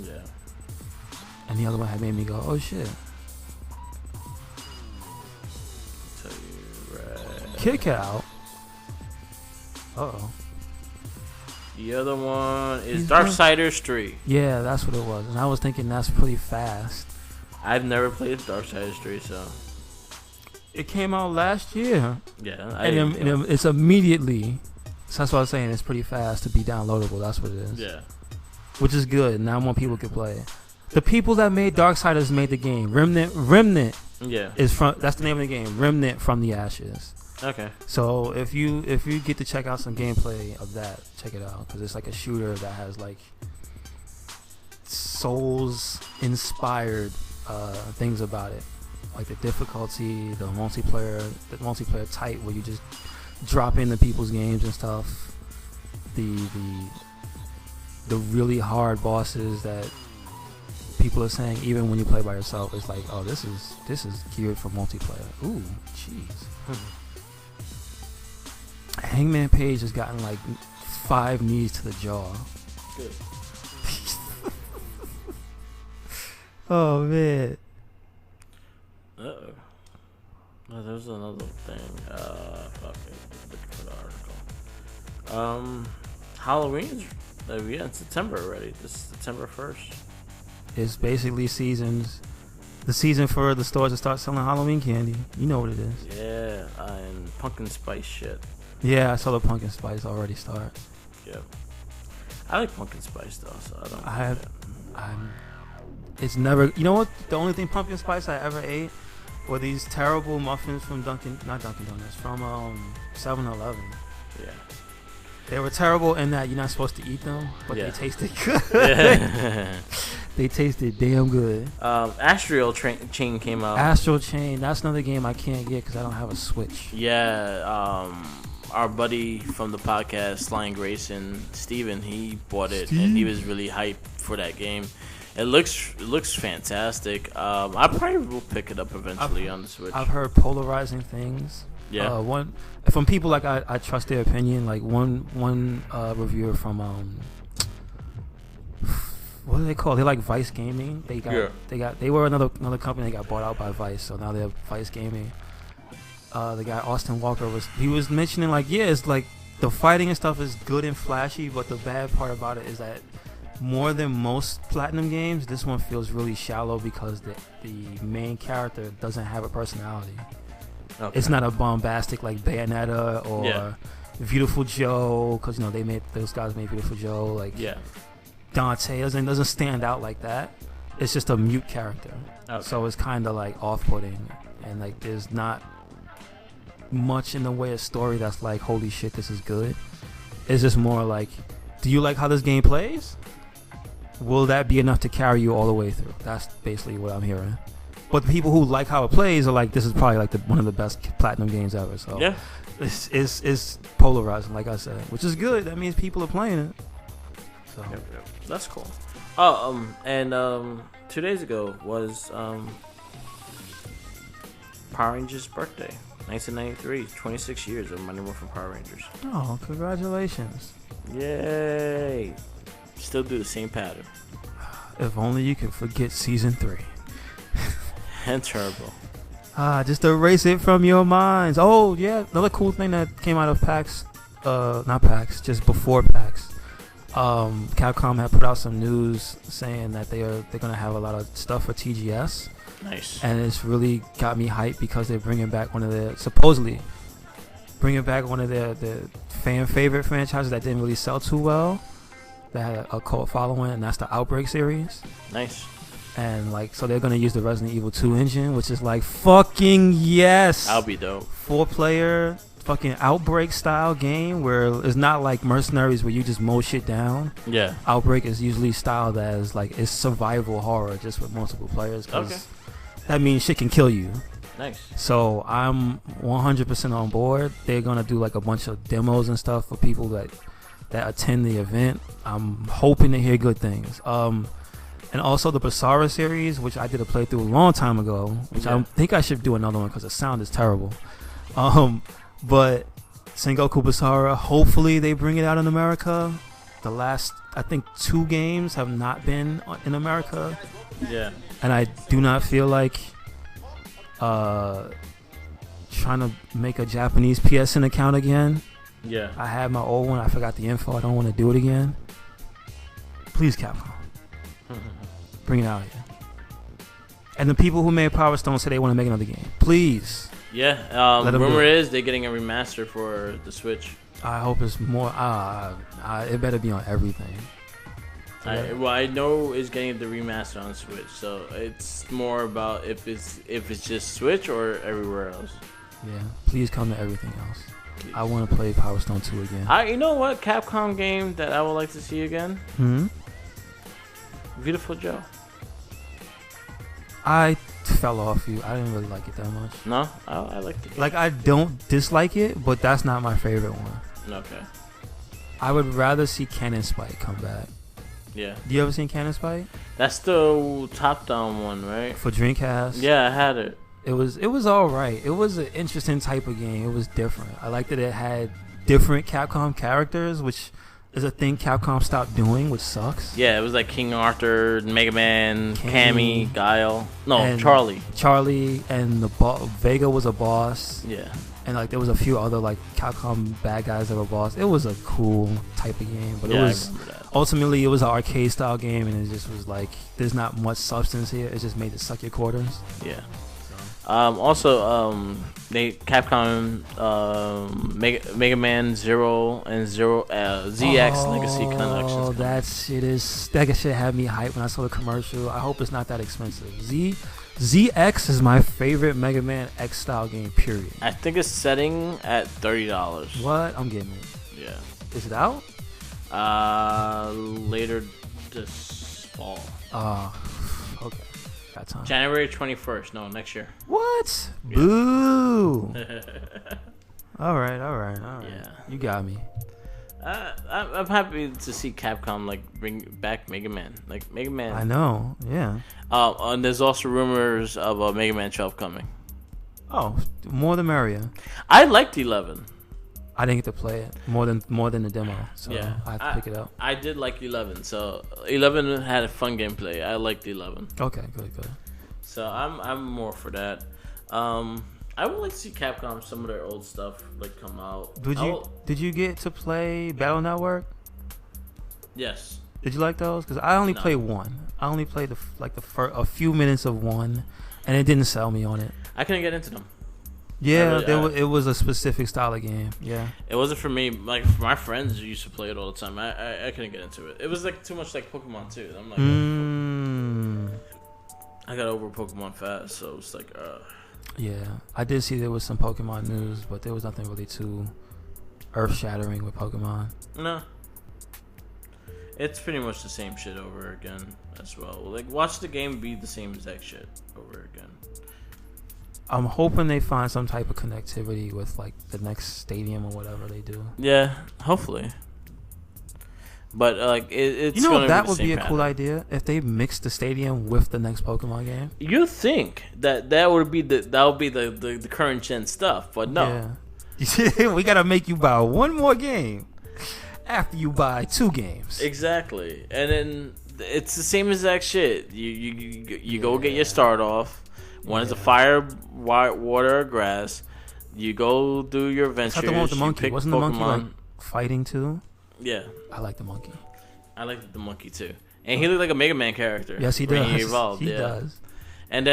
Yeah.
And the other one had made me go, oh shit.
Tell you right.
Kick out. Uh-oh.
The other one is Darksiders 3.
Yeah, that's what it was. And I was thinking that's pretty fast.
I've never played Darksiders 3, so.
It came out last year.
Yeah.
And it's immediately. So that's what I was saying. It's pretty fast to be downloadable. That's what it is.
Yeah.
Which is good. Now more people can play it. The people that made Darksiders made the game. Remnant.
Yeah.
That's the name of the game. Remnant from the Ashes.
Okay.
So if you get to check out some gameplay of that, check it out because it's like a shooter that has like Souls inspired things about it, like the difficulty, the multiplayer type where you just drop into people's games and stuff. The really hard bosses that people are saying even when you play by yourself, it's like, oh, this is geared for multiplayer. Ooh, jeez. Hangman Page has gotten like 5 knees to the jaw.
Good.
Oh man.
Uh-oh. No, there's another thing. Fuck it. Looking for the article. Halloween's in September already. This is September 1st.
It's basically seasons. The season for the stores to start selling Halloween candy. You know what it is.
Yeah, and pumpkin spice shit.
Yeah, I saw the pumpkin spice already start.
Yep. I like pumpkin spice though, so I don't.
It's never. You know what? The only thing pumpkin spice I ever ate were these terrible muffins from not Dunkin' Donuts, from 7-Eleven.
Yeah.
They were terrible in that you're not supposed to eat them, but they tasted good.
Yeah.
They tasted damn good.
Astral Chain came out.
Astral Chain, that's another game I can't get because I don't have a Switch.
Yeah, our buddy from the podcast, Sly Grayson, Steven, he bought it and he was really hyped for that game. It looks fantastic. I probably will pick it up eventually on the Switch.
I've heard polarizing things.
Yeah.
One from people like I trust their opinion. Like one reviewer from what are they called? They're like Vice Gaming. They were another company that got bought out by Vice, so now they're Vice Gaming. The guy Austin Walker was mentioning like, yeah, it's like the fighting and stuff is good and flashy, but the bad part about it is that more than most Platinum games, this one feels really shallow because the main character doesn't have a personality. Okay. It's not a bombastic like Bayonetta or Beautiful Joe, because those guys made Beautiful Joe. Like Dante doesn't stand out like that. It's just a mute character, so it's kind of like off-putting, and like there's not much in the way of story that's like, holy shit, this is good. It's just more like, do you like how this game plays? Will that be enough to carry you all the way through? That's basically what I'm hearing. But the people who like how it plays are like, this is probably like one of the best Platinum games ever. So it's polarizing, like I said, which is good. That means people are playing it. So
that's cool. Oh, and 2 days ago was Power Rangers' birthday. 1993, 26 years of Mighty Morphin Power Rangers.
Oh, congratulations.
Yay. Still do the same pattern.
If only you could forget season 3.
And Turbo.
Just erase it from your minds. Oh, yeah. Another cool thing that came out of PAX, not PAX, just before PAX. Capcom had put out some news saying that they're going to have a lot of stuff for TGS.
Nice.
And it's really got me hyped because they're bringing back one of their fan favorite franchises that didn't really sell too well, that had a cult following, and that's the Outbreak series.
Nice.
And like, so they're gonna use the Resident Evil 2 engine, which is like fucking yes.
That'll be dope.
4-player fucking Outbreak style game where it's not like Mercenaries where you just mow shit down.
Yeah.
Outbreak is usually styled as like, it's survival horror just with multiple players. Cause that means shit can kill you.
Nice. So
I'm 100% on board. They're gonna do like a bunch of demos and stuff for people that attend the event. I'm hoping to hear good things. And also the Basara series, which I did a playthrough a long time ago, which I think I should do another one because the sound is terrible. But Sengoku Basara, hopefully they bring it out in America. The last, I think, 2 games have not been in America.
Yeah.
And I do not feel like trying to make a Japanese PSN account again.
Yeah.
I had my old one. I forgot the info. I don't want to do it again. Please, Capcom. Bring it out here. And the people who made Power Stone say they want to make another game. Please.
Yeah. Rumor is they're getting a remaster for the Switch.
I hope it's more. It better be on everything.
I know it's getting the remaster on Switch, so it's more about if it's just Switch or everywhere else.
Yeah. Please come to everything else. Please. I want to play Power Stone 2 again.
You know what Capcom game that I would like to see again? Beautiful Joe.
I fell off you. I didn't really like it that much.
No? I liked it.
Like, I don't dislike it, but that's not my favorite one.
Okay.
I would rather see Cannon Spike come back.
Yeah.
You ever seen Cannon Spike?
That's the top-down one, right?
For Dreamcast?
Yeah, I had it.
It was alright. It was an interesting type of game. It was different. I liked that it had different Capcom characters, which is a thing Capcom stopped doing, which sucks.
Yeah, it was like King Arthur, Mega Man, Cammy, Guile. No, Charlie.
Charlie, and Vega was a boss.
Yeah.
And like there was a few other like Capcom bad guys that were boss. It was a cool type of game, but it was ultimately it was an arcade style game, and it just was like there's not much substance here. It just made it suck your quarters.
Yeah. Also, Capcom Mega Man Zero and ZX Legacy Collections.
Oh, that shit had me hyped when I saw the commercial. I hope it's not that expensive. ZX is my favorite Mega Man X style game. Period.
I think it's setting at $30.
What? I'm getting it.
Yeah.
Is it out?
Later this fall.
Okay. Time.
January 21st. No, next year.
What? Yeah. Boo. All right.
Yeah.
You got me.
I'm happy to see Capcom like bring back Mega Man. Like Mega Man.
I know. Yeah.
And there's also rumors of a Mega Man 12 coming.
Oh, more the merrier.
I liked 11.
I didn't get to play it more than the demo, so
yeah,
I had to pick it up.
I did like 11, so 11 had a fun gameplay. I liked 11.
Okay, good.
So I'm more for that. I would like to see Capcom, some of their old stuff, like, come out.
Did you get to play Battle Network?
Yes.
Did you like those? Because I only played one. I only played a few minutes of one, and it didn't sell me on it.
I couldn't get into them.
Yeah, it was a specific style of game. Yeah.
It wasn't for me. Like, my friends used to play it all the time. I couldn't get into it. It was like too much like Pokemon too. I'm like, I got over Pokemon fast, so it's like,
Yeah, I did see there was some Pokemon news, but there was nothing really too earth-shattering with Pokemon.
No. It's pretty much the same shit over again as well. Like, watch the game be the same exact shit over again.
I'm hoping they find some type of connectivity with, like, the next stadium or whatever they do.
Yeah, hopefully. But, like, it's
you know,
gonna
that
be
would be a
pattern.
cool idea if they mix the stadium with the next Pokemon game.
You think that would be the current gen stuff, but no.
Yeah. We gotta make you buy one more game after you buy 2 games.
Exactly, and then it's the same exact shit. You go get your start off. One is a fire, water, or grass. You go do your adventures.
That's the one with the monkey. Wasn't the monkey like fighting too?
Yeah,
I like the monkey.
I like the monkey too, and he looked like a Mega Man character.
Yes, he does.
He evolved.
He does.
And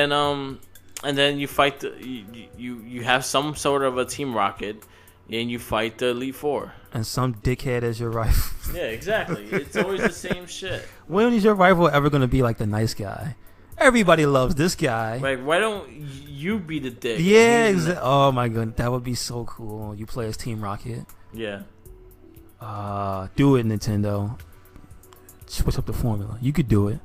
then you fight you have some sort of a Team Rocket, and you fight the Elite Four.
And some dickhead as your rival.
Yeah, exactly. It's always the same shit.
When is your rival ever gonna be like the nice guy? Everybody loves this guy.
Like, why don't you be the dick?
Yeah, oh my god, that would be so cool. You play as Team Rocket.
Yeah.
Do it, Nintendo. Switch up the formula. You could do it.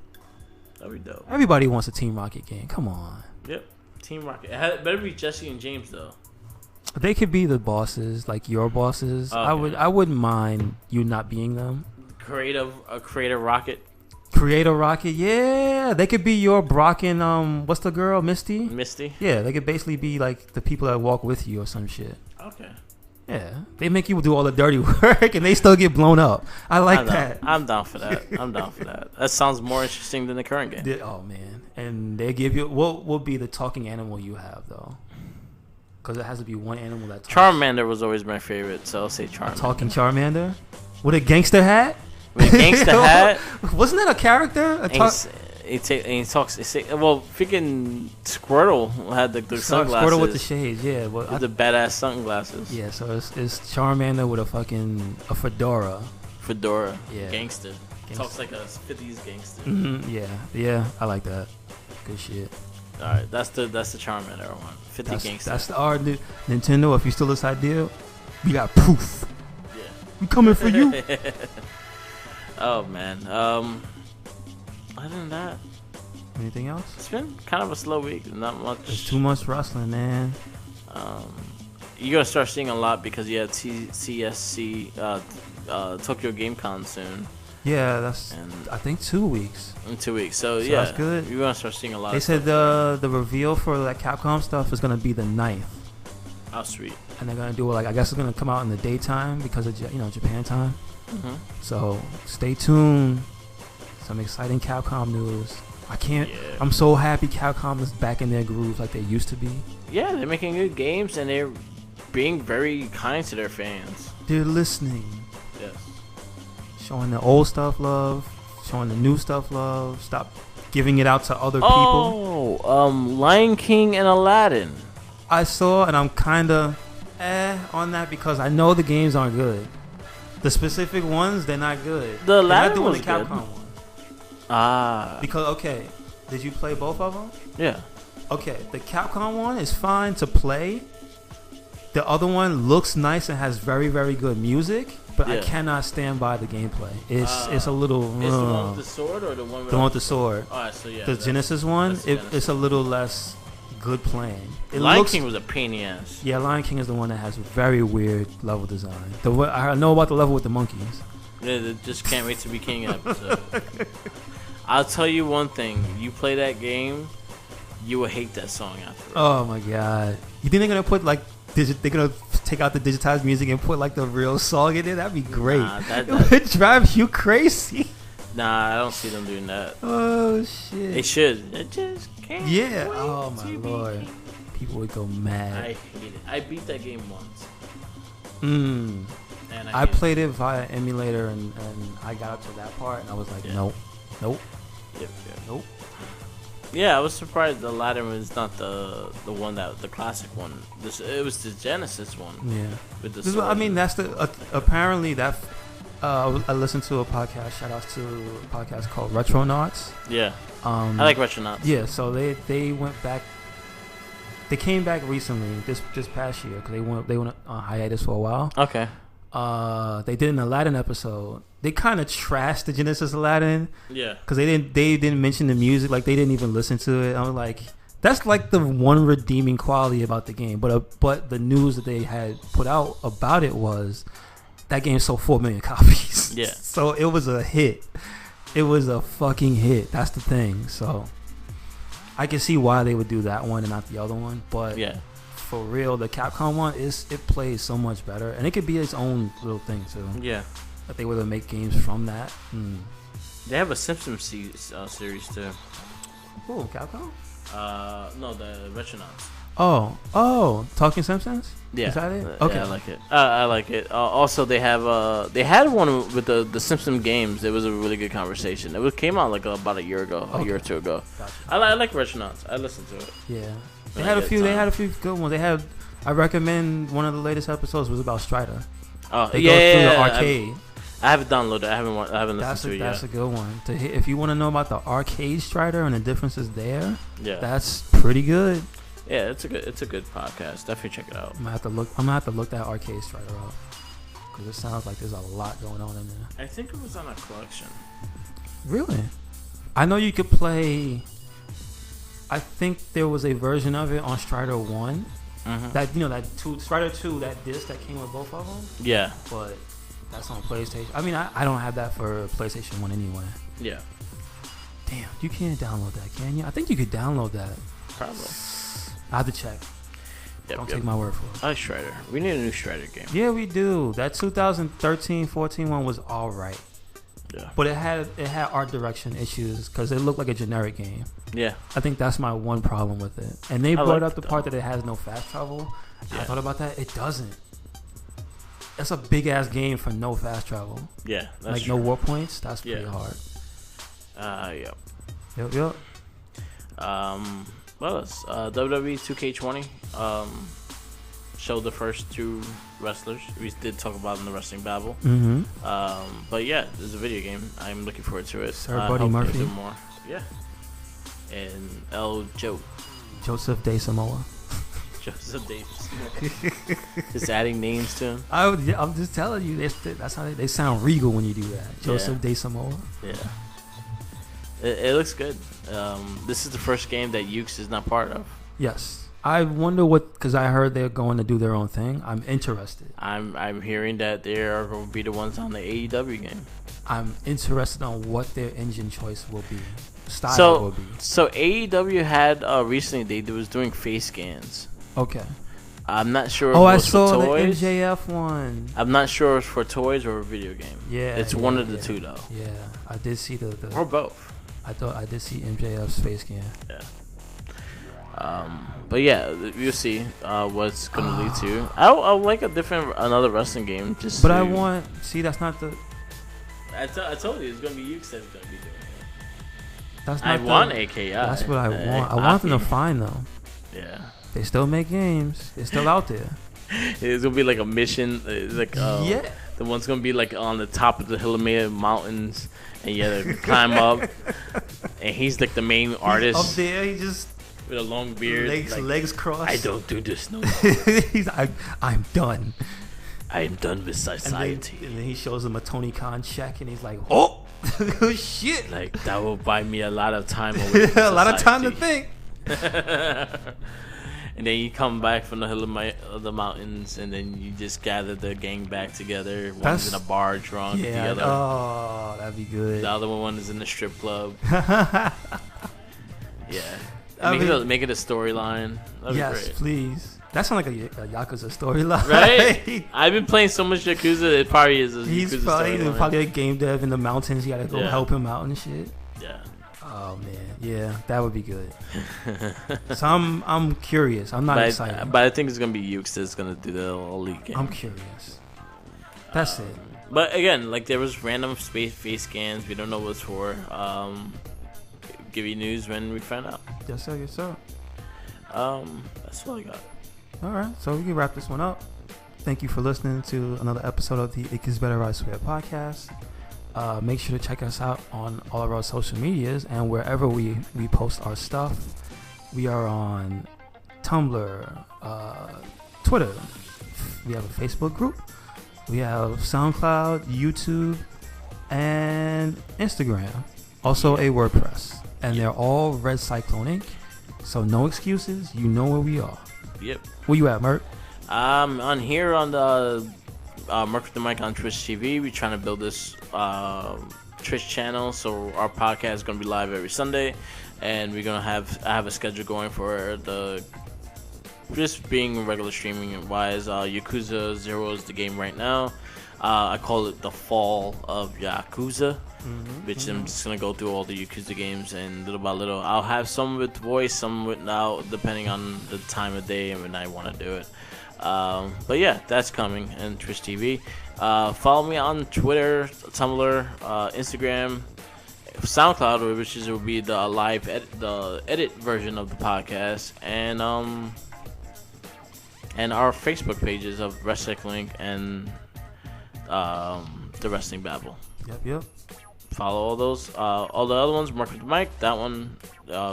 That'd be dope.
Everybody wants a Team Rocket game. Come on.
Yep. Team Rocket. It better be Jesse and James though.
They could be the bosses, like your bosses.
Okay.
I wouldn't mind you not being them.
Creative Rocket.
Create a Rocket, yeah. They could be your Brock and what's the girl, Misty?
Misty.
Yeah, they could basically be like the people that walk with you or some shit.
Okay.
Yeah, they make you do all the dirty work and they still get blown up. I like that.
I'm down for that. That sounds more interesting than the current game.
Oh man, and they give you what will be the talking animal you have though, because it has to be one animal that talks.
Charmander was always my favorite, so I'll say Charmander.
A talking Charmander with a gangster hat.
With a gangster hat.
Wasn't that a character?
He talks. Well, freaking Squirtle had the sunglasses.
Squirtle with the shades, yeah. Well,
the badass sunglasses.
Yeah, so it's Charmander with a fedora.
Fedora.
Yeah.
Gangster. Talks like a 50s gangster.
Mm-hmm. Yeah, I like that. Good shit.
All right, that's the Charmander one. 50 gangster.
That's our Nintendo. If you steal this idea, we got proof.
Yeah.
We coming for you.
Oh man. Other than that,
anything else?
It's been kind of a slow week. Not much.
There's too much wrestling, man.
You're gonna start seeing a lot because you have CSC Tokyo Game Con soon.
Yeah, that's I think 2 weeks.
In 2 weeks, so yeah, that's good. You're gonna start seeing a lot.
They said the reveal for that Capcom stuff is gonna be the 9th.
Oh, sweet.
And they're gonna do it I guess it's gonna come out in the daytime because of Japan time.
Mm-hmm.
So stay tuned. Some exciting Capcom news. I'm so happy Capcom is back in their groove like they used to be.
Yeah, they're making good games and they're being very kind to their fans.
They're listening.
Yes.
Showing the old stuff love, showing the new stuff love. Stop giving it out to other people.
Lion King and Aladdin.
I saw and I'm kinda on that because I know the games aren't good. The specific ones, they're not good.
The Aladdin was
the Capcom
good.
one.
Because
did you play both of them?
Yeah.
Okay, the Capcom one is fine to play. The other one looks nice and has very, very good music, but I cannot stand by the gameplay. It's a little.
Is the one with the sword or the one with
the one with the sword?
Alright, so yeah.
The Genesis one, it's a little less good playing.
Lion King was a pain in the ass.
Yeah, Lion King is the one that has very weird level design. I know about the level with the monkeys.
Yeah, just can't wait to be king episode. I'll tell you one thing. You play that game, you will hate that song after.
Oh my god! You think they're gonna put they're gonna take out the digitized music and put the real song in it? That'd be great.
Nah,
it would drive you crazy.
Nah, I don't see them doing that.
Oh shit!
They should. It just can't.
Yeah. Oh my lord. people would go mad.
I hate it. I beat that game once.
And I played it via emulator, and I got up to that part, and I was like, nope.
Yep.
Nope.
Yeah, I was surprised Aladdin was not the one the classic one. It was the Genesis one.
Yeah.
With the
I mean, that's apparently that. I listened to a podcast. Shout outs to a podcast called Retronauts.
Yeah. I like Retronauts.
Yeah. So they went back. They came back recently, this past year, because they went on hiatus for a while.
Okay.
They did an Aladdin episode. They kind of trashed the Genesis Aladdin.
Yeah.
Because they didn't mention the music. Like, they didn't even listen to it. I was like, that's like the one redeeming quality about the game. But the news that they had put out about it was that game sold 4 million copies.
Yeah.
So it was a hit. It was a fucking hit. That's the thing. So I can see why they would do that one and not the other one. But
yeah,
for real, the Capcom one it plays so much better, and it could be its own little thing too.
Yeah.
That they were to make games from that.
They have a Simpsons series too.
Oh, Capcom?
No, the Retronauts.
Oh, Talking Simpsons?
Yeah.
Is that it? Okay.
Yeah, I like it. I like it. Also, they had one with the Simpsons games. It was a really good conversation. It came out like about a year ago, a year or two ago. Gotcha. I like Retronauts. I listened to it.
Yeah. They had a few good ones. I recommend one of the latest episodes was about Strider.
Oh,
they go through the arcade.
I haven't downloaded it. I haven't listened to it yet.
That's a good one. If you want to know about the arcade Strider and the differences there, that's pretty good.
Yeah, it's a good podcast. Definitely check it out.
I'm gonna have to look that arcade Strider up, because it sounds like there's a lot going on in there.
I think it was on a collection.
Really? I know you could play. I think there was a version of it on Strider 1. Mm-hmm. That Strider 2, that disc that came with both of them. Yeah. But that's on PlayStation. I mean, I don't have that for PlayStation 1 anyway. Yeah. Damn, you can't download that, can you? I think you could download that.
Probably.
I have to check. Don't take my word for it.
Strider. We need a new Strider game.
Yeah, we do. That 2013-14 one was all right. Yeah. But it had art direction issues because it looked like a generic game. Yeah. I think that's my one problem with it. And they brought up the part that it has no fast travel. Yeah. I thought about that. It doesn't. That's a big ass game for no fast travel. Yeah. That's like true. No warp points. That's pretty hard. Yep. Yep.
What else? WWE 2K20 showed the first two wrestlers. We did talk about in the Wrestling Babble. Mm-hmm. But yeah, it's a video game. I'm looking forward to it.
Sir Buddy Murphy.
Do more. Yeah. And
Joseph De Samoa.
Joseph De Samoa. Just adding names to him.
I'm just telling you, that's how they sound regal when you do that. Joseph De Samoa.
Yeah. It looks good. This is the first game that Ukes is not part of.
Yes. I wonder because I heard they're going to do their own thing. I'm interested.
I'm hearing that they are going to be the ones on the AEW game.
I'm interested on what their engine choice will be. Style will be.
So AEW had recently they was doing face scans.
Okay.
I'm not sure.
I saw the MJF one.
I'm not sure if it's for toys or a video game.
Yeah.
It's one of the two though.
Yeah, I did see the
or both.
I did see MJF's face scan.
Yeah. But yeah, you'll see what's gonna lead to. I like another wrestling game. That's
not the.
I told you it's gonna be Ukes that's gonna be doing it.
That's
not. I want AKI.
That's what I want. I want them to find them.
Yeah.
They still make games. They're still out there.
It's gonna be like a mission. The one's gonna be like on the top of the Himalaya mountains, and you have to climb up. And he's like the main artist.
Up there, he just
with a long beard,
legs crossed.
I don't do this no more.
I'm done.
I am done with society.
And then he shows him a Tony Khan check, and he's like, "Oh, shit!"
Like that will buy me a lot of time. A
lot of time to think.
And then you come back from the mountains, and then you just gather the gang back together. One's in a bar drunk.
Yeah.
The other,
oh, that'd be good.
The other one is in the strip club. Yeah. Make it a storyline.
Yes, please. That sounds like a Yakuza storyline.
Right? I've been playing so much Yakuza, it probably is a
He's
Yakuza storyline.
He's probably a game dev in the mountains. You gotta go help him out and shit.
Yeah.
Oh man, yeah, that would be good. So I'm curious. I'm not excited.
But I think it's gonna be Ukes that's gonna do the elite game.
I'm curious. That's it.
But again, like there was random face scans. We don't know what's for. Give you news when we find out.
Yes sir, yes sir.
That's all I got.
All right, so we can wrap this one up. Thank you for listening to another episode of the It Gets Better, I Swear podcast. Make sure to check us out on all of our social medias and wherever we post our stuff. We are on Tumblr, Twitter. We have a Facebook group. We have SoundCloud, YouTube, and Instagram. Also a WordPress. And they're all RedCycloneInc. So no excuses. You know where we are.
Yep.
Where you at, Merc?
On here on the Merc with the Mic on Twitch TV. We're trying to build this Twitch channel. So our podcast is going to be live every Sunday. And we're going to have a schedule going for the... Just being regular streaming wise, Yakuza Zero is the game right now. I call it the fall of Yakuza, which I'm just gonna go through all the Yakuza games and little by little. I'll have some with voice, some without, depending on the time of day and when I want to do it. But yeah, that's coming and Twitch TV. Follow me on Twitter, Tumblr, Instagram, SoundCloud, which will be the live edit version of the podcast, and our Facebook pages of RedCycloneInc and the Wrestling Babble.
Yep.
Follow all those. All the other ones, Mark with the Mic. That one,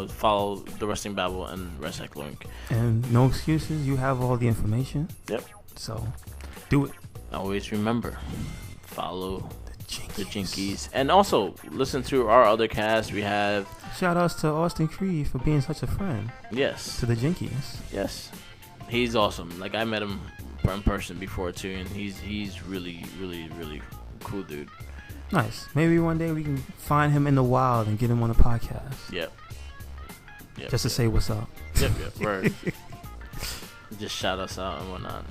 follow the Wrestling Babble and RedCycloneInc.
And no excuses. You have all the information.
Yep.
So, do it.
Always remember, follow the Jinkies. And also, listen to our other cast. We have...
Shout outs to Austin Creed for being such a friend.
Yes.
To the Jinkies.
Yes. He's awesome. Like, I met him in person before, too, and he's really, really, really cool dude.
Nice. Maybe one day we can find him in the wild and get him on the podcast.
Yep.
Just to say what's up.
Yep. Word. Just shout us out and whatnot.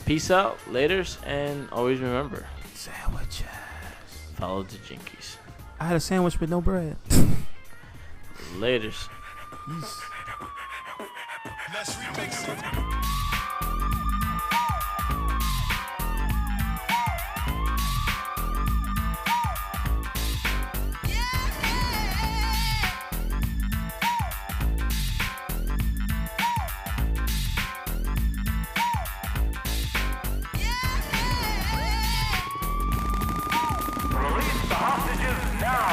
Peace out, laters, and always remember,
sandwiches.
Follow the Jinkies.
I had a sandwich with no bread.
Laters.
Let's remix it.
Release the hostages now!